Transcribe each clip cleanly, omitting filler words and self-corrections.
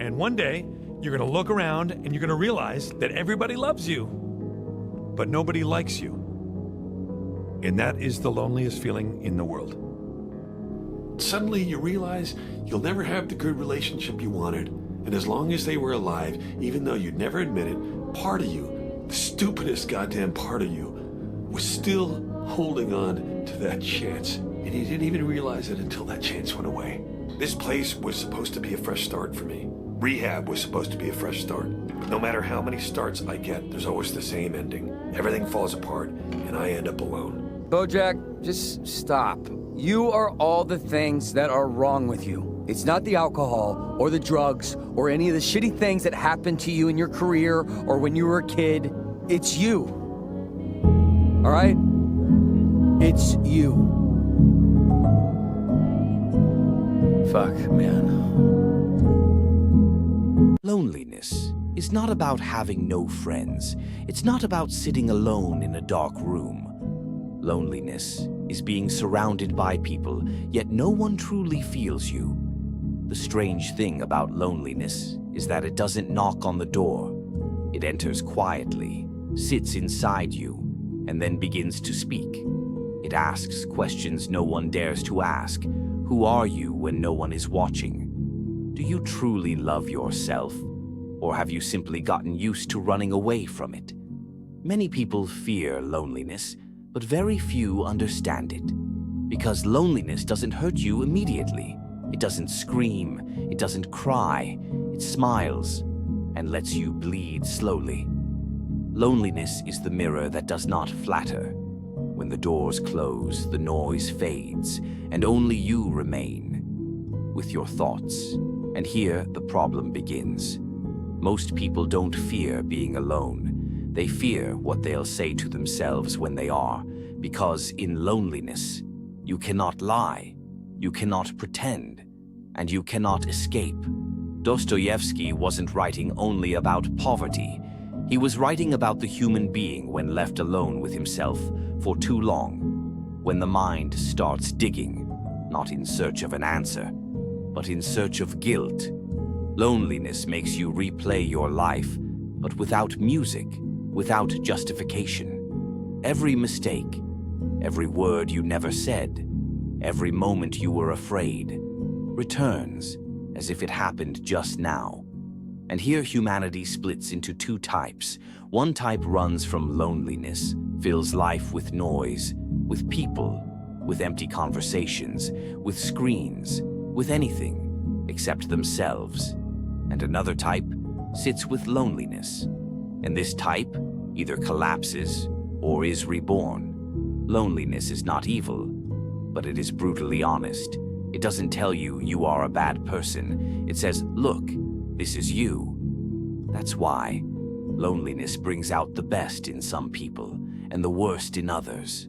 And one day, you're gonna look around and you're gonna realize that everybody loves you, but nobody likes you. And that is the loneliest feeling in the world. Suddenly you realize you'll never have the good relationship you wanted. And as long as they were alive, even though you'd never admit it, part of you, the stupidest goddamn part of you, was still holding on to that chance. And you didn't even realize it until that chance went away. This place was supposed to be a fresh start for me. Rehab was supposed to be a fresh start. But no matter how many starts I get, there's always the same ending. Everything falls apart, and I end up alone. Bojack, just stop. You are all the things that are wrong with you. It's not the alcohol, or the drugs, or any of the shitty things that happened to you in your career, or when you were a kid. It's you. All right? It's you. Fuck, man. Loneliness is not about having no friends. It's not about sitting alone in a dark room. Loneliness is being surrounded by people, yet no one truly feels you. The strange thing about loneliness is that it doesn't knock on the door. It enters quietly, sits inside you, and then begins to speak. It asks questions no one dares to ask. Who are you when no one is watching? Do you truly love yourself? Or have you simply gotten used to running away from it? Many people fear loneliness, but very few understand it. Because loneliness doesn't hurt you immediately. It doesn't scream, it doesn't cry, it smiles and lets you bleed slowly. Loneliness is the mirror that does not flatter. When the doors close, the noise fades, and only you remain with your thoughts. And here the problem begins. Most people don't fear being alone. They fear what they'll say to themselves when they are, because in loneliness, you cannot lie, you cannot pretend, and you cannot escape. Dostoevsky wasn't writing only about poverty. He was writing about the human being when left alone with himself for too long, when the mind starts digging, not in search of an answer, but in search of guilt. Loneliness makes you replay your life, but without music, without justification. Every mistake, every word you never said, every moment you were afraid, returns as if it happened just now. And here humanity splits into two types. One type runs from loneliness, fills life with noise, with people, with empty conversations, with screens, with anything except themselves. And another type sits with loneliness. And this type either collapses or is reborn. Loneliness is not evil, but it is brutally honest. It doesn't tell you you are a bad person. It says, look, this is you. That's why loneliness brings out the best in some people and the worst in others.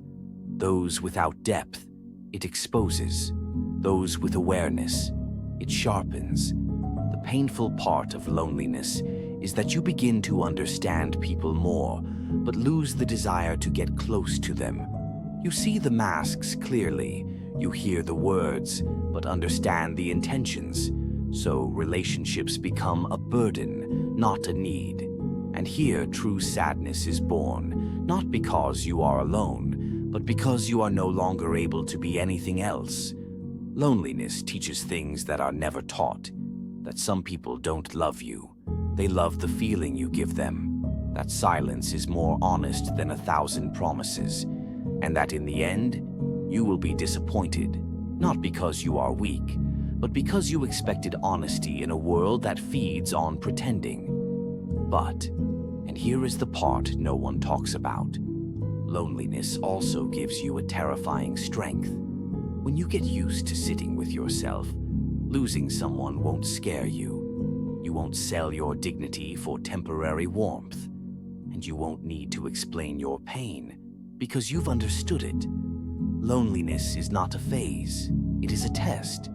Those without depth, it exposes. Those with awareness, it sharpens. The painful part of loneliness is that you begin to understand people more, but lose the desire to get close to them. You see the masks clearly. You hear the words, but understand the intentions. So relationships become a burden, not a need. And here true sadness is born, not because you are alone, but because you are no longer able to be anything else. Loneliness teaches things that are never taught, that some people don't love you. They love the feeling you give them, that silence is more honest than 1,000 promises, and that in the end, you will be disappointed, not because you are weak, but because you expected honesty in a world that feeds on pretending. But, and here is the part no one talks about, loneliness also gives you a terrifying strength. When you get used to sitting with yourself, losing someone won't scare you. You won't sell your dignity for temporary warmth, and you won't need to explain your pain because you've understood it. Loneliness is not a phase, it is a test.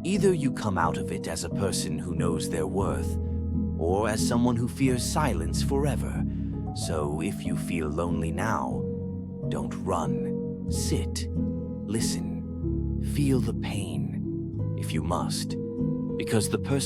Either you come out of it as a person who knows their worth, or as someone who fears silence forever. So if you feel lonely now, don't run. Sit, listen, feel the pain, if you must, because the person